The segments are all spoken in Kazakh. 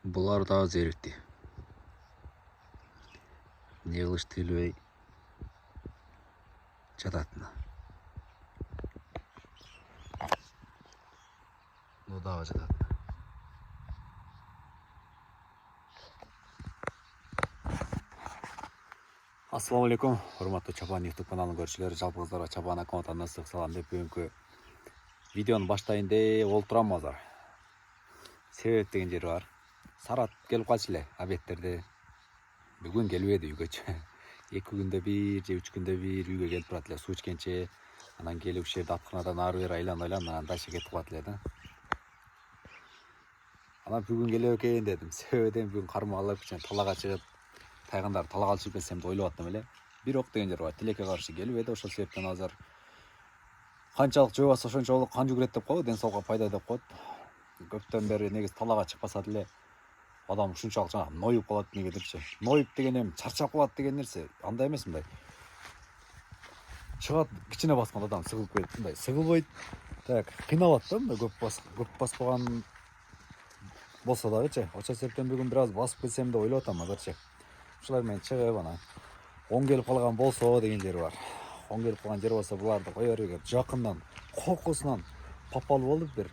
Бұлар да зерікті. Не қылыш түйілбей жататыны. Нодағы жататыны. Ассалаумалейкум, құрметті Чапан YouTube каналының көршілері, жалпы қыздарға Чапан аккаунтынан ыстық салам деп бүгінгі видеоны баштайын деп отырам азар. Себеп деген жері бар. Сарат келіп қалшылы обедтерде. Бүгін келбеді үйге. 2 күнде бір, 3 күнде бір үйге келіп тұратылы. Су ішкенше, анан келіп жерді атқанадан ары бері айлан, анан дайша кетіп қалатылы. Анан бүгін келіп екен дедім. Себебеден бүгін қарма алып үшін талаға шығып, тайғандар талаға алып келсем де ойлап аттым эле. Bir ok деген жер бар. Тилекке каршы келбеді, ошол себептен азыр канчалык жобасы ошончолук кан жүгүрөт деп коет, ден соолукка пайда деп коет. Көптөн бери негизи талаага чыкпаса деле адам ушунчалык жана ноюп калат негедирчи. Ноюп деген эми чарчап калат деген нерсе андай эмес мындай. Чыгат кичине басканда адам сыгылып кетет, мындай сыгылбайт. Так, кыйналат да мындай көп баспаган болсо дагычы. Ошол себептен бүгүн бир аз басып келсем деп ойлоп атам азырчы. Ушулар менен чыгып анан оң келип калган болсо деген жери бар. Оң келип калган жер болсо буларды кое берип жакындан кокусунан попал болуп бир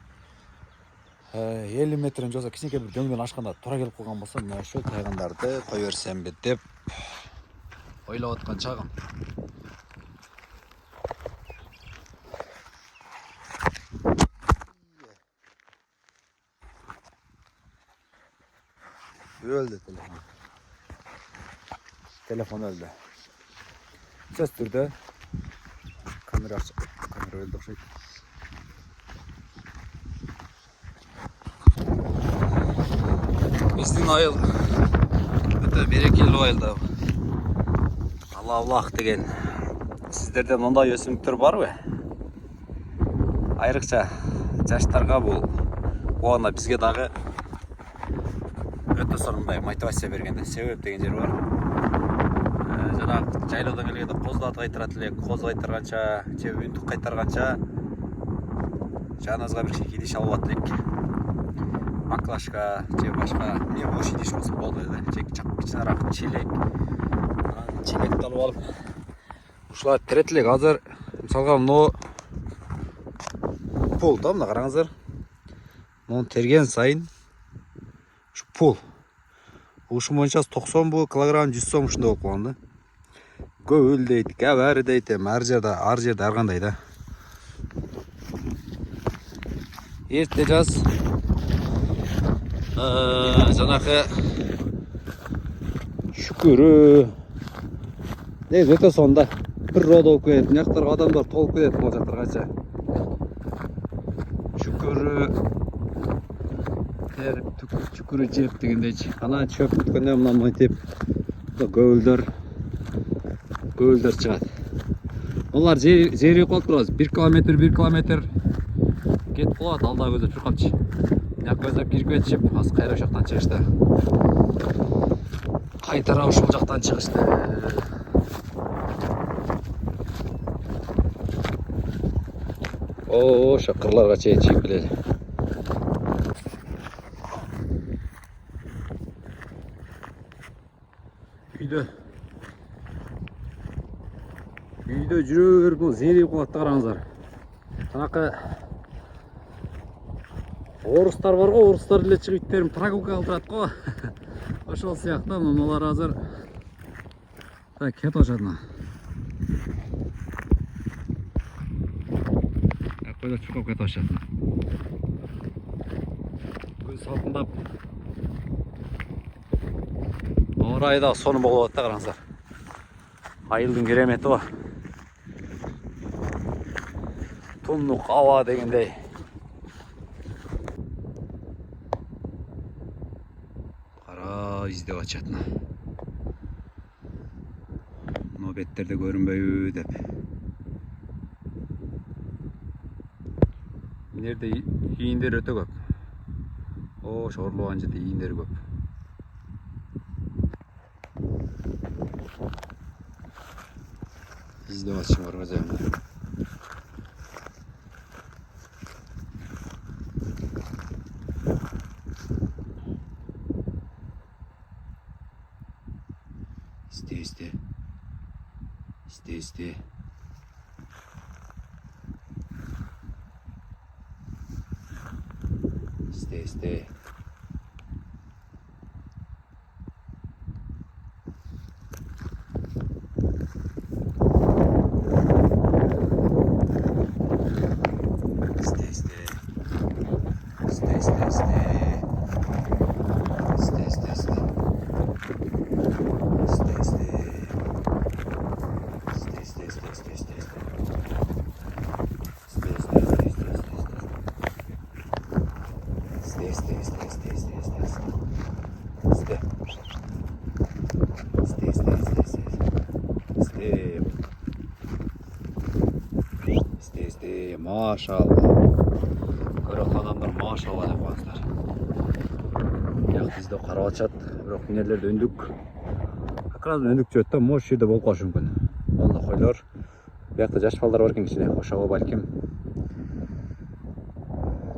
50 метрден жолса кичинекей бир дөңдөн ашканда туура келип калган болсо мына ошол тайгандарды кое берсемби деп ойлоп аткан чагым. Öldü telefon. Telefon öldü. Ses türde kamera öldü okşaydı. Біздің айыл өте берекелі айылда. Аллах деген. Сіздерде мындай өсімдіктер бар бы? Айрықша жаштарға бұл оғана бізге дағы өте сондай мотивация бергенде себеп деген жер бар. Жаңағы жайлаудан келгенде қозды ат қайтарат элек, қозы қайтарғанша, же үнтік қайтарғанша жаныңызға бір идиш алып алат элек. Баклашка, же башка не бош идиш болсо болду эле. Же кичинерак челек. Челекти алып алып ушулар терет элек. Азыр мисалга мына пул да, мына караңыздар. Муну терген сайын ушу пул. Ушу боюнча 90 бу килограмм 100 сом ушундай болуп калган да. Көбүл дейт, кабар дейт, ар жерде ар кандай да. Эрте жаз жанакы шүкүрү негизи өтө сонда бир род болуп кетет. Мыяктарга адамдар толуп кетет могул жактаргача. Шүкүрү терип, шүкүрү жеп дегендейчи. Анан чөп бүткөндө мына мынтип көбүлдөр чыгат. Олар жери калып турат. 1 километр кетип калат, алда көздөп чуркапчы. Мына көздөп кирип кетишип, аз кайра жактан чыгышты. Кайтара ушул жактан чыгышты. Ошо кырларга чейин чыгып келели. Үйдө жүрө берип зерип калат да, караңыздар. Жанакы орустар бар го, орустар деле чыгып иттерин прогулка кылдырат го. Ошол сыяктуу мыналар азыр кетип атышат. Койдо чуркап кетип атышат. Күн салкындап. Оор айда сонун болуп атат да, караңыздар. Айылдын керемети го. Туннук аба дегендей. Кара издеп атышат. Мына беттерде көрүнбөйбү деп. Мынерде ийиндер өтө көп. Ошо орлогон жерде ийиндер көп. İzle açım var hocam. İste. İste. İste. İste. Maşallah. Görek adamlar maşallah yapasızlar. Яқ бізді қарап атышат, бірақ нелерді өндік. Акраз өндік жөтті, мош жерде болып қалышы мүмкін. Онда қойлар. Бияқта жаш балдар бар екен кішкене, ошаға бәлкім.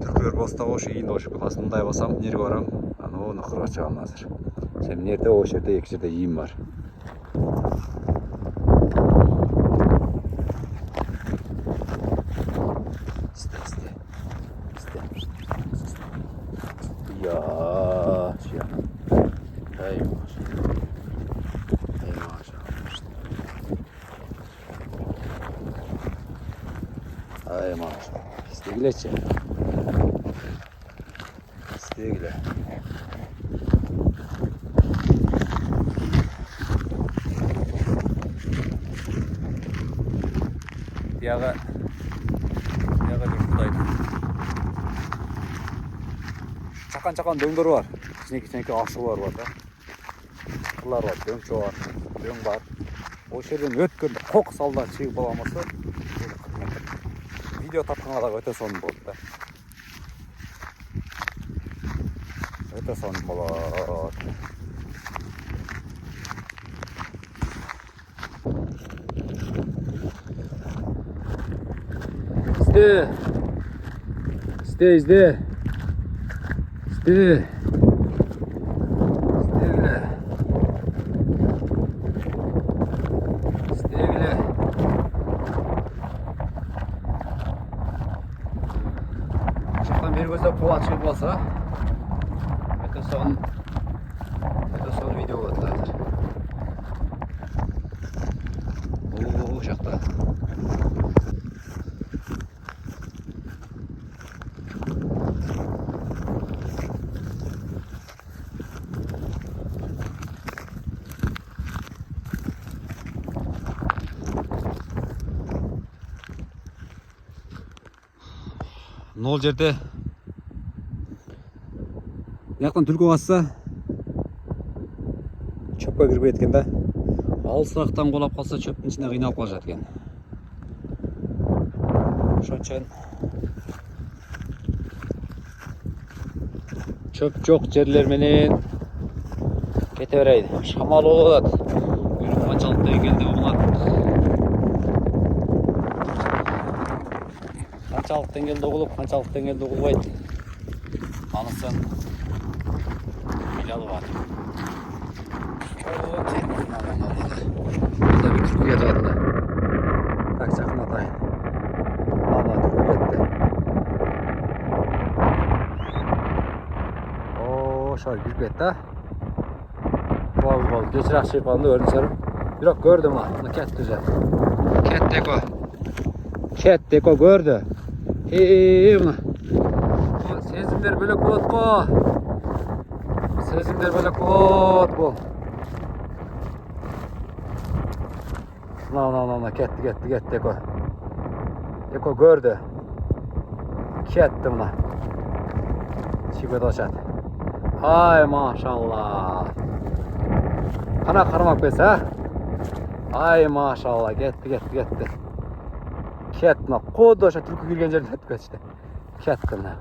Түркілер боста ошы, енді ошы қыласындай басам, нерге барам, оны қырға шығам азыр. Сен нерде, ошы жерде, екі жерде иім бар. Ay maşallah. İstegile çek. İstegile. Yağa жұрттайды. Чақан дөңдері бар. Кішінекі ашулар бар да. Қылар бар, дөңші бар, дөң бар. О жерден өткенде қоқ салда шығып боламасы. Видео тапқанға өте соның болды да. Өте соның болады. İzle. Шықтан бері көзде қуат шығып болса, өте соң видео болады қазір. Ооо, жақта. Нол жерде яқтан түлкі басса чөпке кірбей еткен да. Алысырақтан қолап қалса чөптің ішінде қиналып қала жатқан. Ошончон чөп жоқ жерлер менен кете берейін. Шамал болот. Үйрүк қанчалык деңгээлде болот. Қанчалық деңгээлде ұғылып, қанчалық деңгээлде ұғылбайды. Анысын билалы бар. Burada bir türkü yatağı da. Tak жақын атайын. Ана түркі кетті. Ооо, шар кіріп кетті. Бол. Кешірақ шерпанды өрін сәрім. Бірақ көрді мұна кетті жа. Кеттеко көрді. Мұна. Сезімдер бөлек болады қо. Сезімдер бөлек болады бұл. Мына кетті Еко. Еко көрді. Кетті мұна. Шикөт ашады. Ай, машалла. Қана қармап бес, а? Ай, машалла, кетті. Кетті мұна. Қоды аша түркі келген жерден өтіп кетішті. Кетті мұна.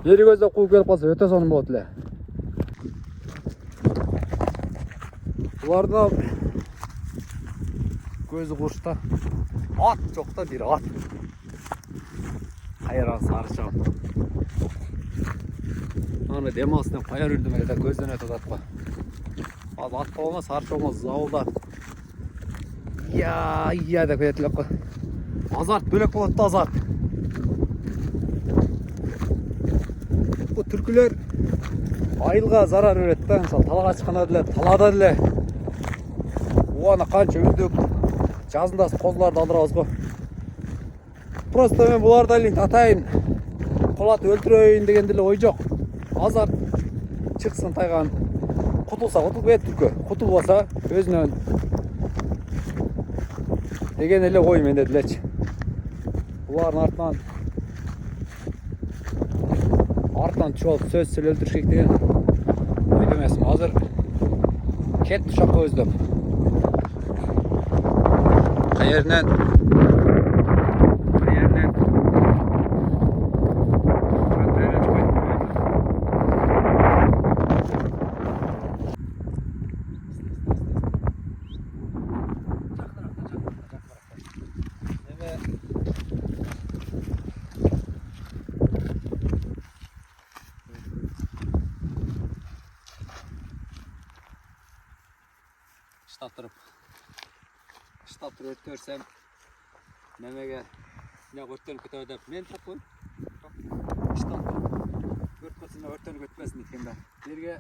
Бері көзді қуып келіп қалса өте соның болады ле. Бұларда көзі қошта. Ат жоқта бір ат. Қайран сарышам. Аны демалысынан қаяр үрдім әлі көзден өтіп атпа. Az at olmaz, harç olmaz, zavulda. Ya da koyatılak koy. Azart bölek болады da azart. Bu түркілер айылға зарар береді да, мысалы талаға шыққанда деле, талада деле. Оған қанша өндіп, жазында қозыларды алдырамыз ғой. Просто мен бұларды алайын, атайын, қолаты өлтірейін деген деле ой жоқ. Азарт шықсын тайған. Құтылса құтылып кетті түркі. Құтылбаса өзінен деген эле ой менде делечи. Бұлардың артынан чуалып сөз сөйлеп өлтіршек деген ойда емесмін. Азыр кетті ұшаққа өздөп. Қайерінен штап тұрып өтіп көрсем немеге өрттеніп кетеді деп мен таппын. Штап тұрып өрт болсын да өрттеніп кетпесін еткенде. Жерге